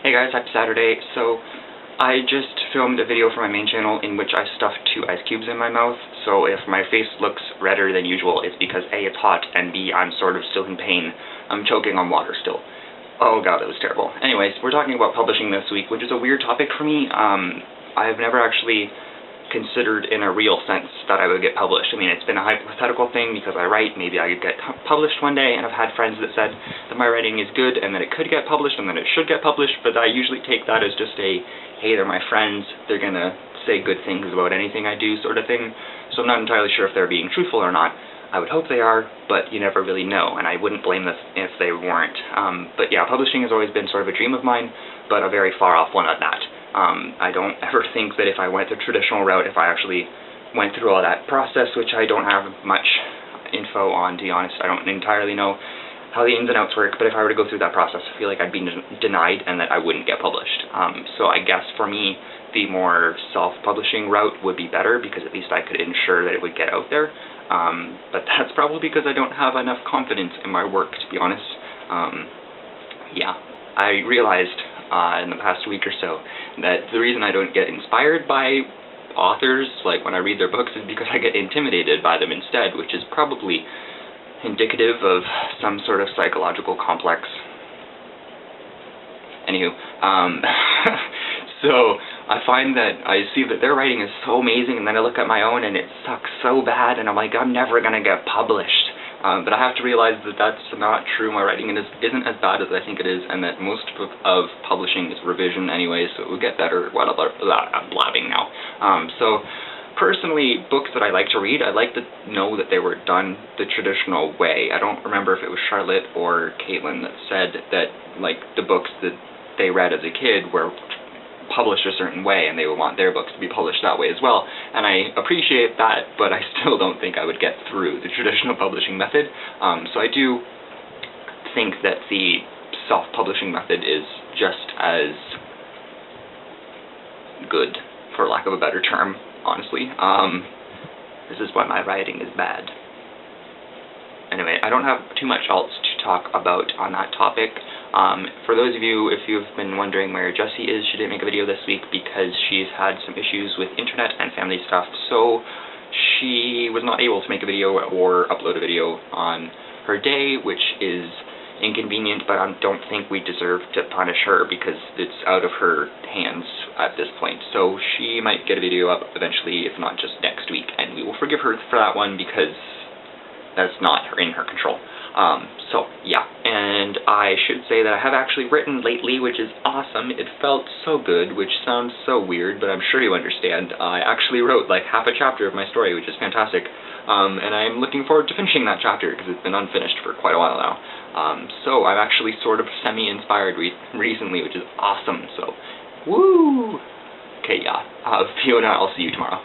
Hey guys, happy Saturday. So, I just filmed a video for my main channel in which I stuffed 2 ice cubes in my mouth, so if my face looks redder than usual, it's because A, it's hot, and B, I'm sort of still in pain. I'm choking on water still. Oh god, that was terrible. Anyways, we're talking about publishing this week, which is a weird topic for me. I've never actually considered in a real sense that I would get published. I mean, it's been a hypothetical thing because I write, maybe I could get published one day, and I've had friends that said that my writing is good and that it could get published and that it should get published, but I usually take that as just a, hey, they're my friends, they're gonna say good things about anything I do sort of thing, so I'm not entirely sure if they're being truthful or not. I would hope they are, but you never really know, and I wouldn't blame them if they weren't. But yeah, publishing has always been sort of a dream of mine, but a very far off one at that. I don't ever think that if I went the traditional route, if I actually went through all that process, which I don't have much info on, to be honest, I don't entirely know how the ins and outs work, but if I were to go through that process, I feel like I'd be denied and that I wouldn't get published. So I guess for me, the more self-publishing route would be better, because at least I could ensure that it would get out there. But that's probably because I don't have enough confidence in my work, to be honest. Yeah, I realized in the past week or so that the reason I don't get inspired by authors, like when I read their books, is because I get intimidated by them instead, which is probably indicative of some sort of psychological complex. Anywho, so I find that I see that their writing is so amazing, and then I look at my own and it sucks so bad, and I'm like, I'm never gonna get published. But I have to realize that that's not true. My writing isn't as bad as I think it is, and that most of publishing is revision anyway, so it would get better. I'm blabbing now. So personally, books that I like to read, I like to know that they were done the traditional way. I don't remember if it was Charlotte or Caitlin that said that, like, the books that they read as a kid were published a certain way, and they would want their books to be published that way as well, and I appreciate that, but I still don't think I would get through the traditional publishing method. So I do think that the self-publishing method is just as good, for lack of a better term, honestly. This is why my writing is bad. Anyway, I don't have too much else to talk about on that topic. For those of you, if you've been wondering where Jessie is, she didn't make a video this week because she's had some issues with internet and family stuff, so she was not able to make a video or upload a video on her day, which is inconvenient, but I don't think we deserve to punish her because it's out of her hands at this point. So she might get a video up eventually, if not just next week, and we will forgive her for that one because that's not in her control. So yeah, and I should say that I have actually written lately, which is awesome. It felt so good, which sounds so weird, but I'm sure you understand. I actually wrote like half a chapter of my story, which is fantastic, and I'm looking forward to finishing that chapter because it's been unfinished for quite a while now. So I'm actually sort of semi-inspired recently, which is awesome, so woo! Okay, yeah, Fiona, I'll see you tomorrow.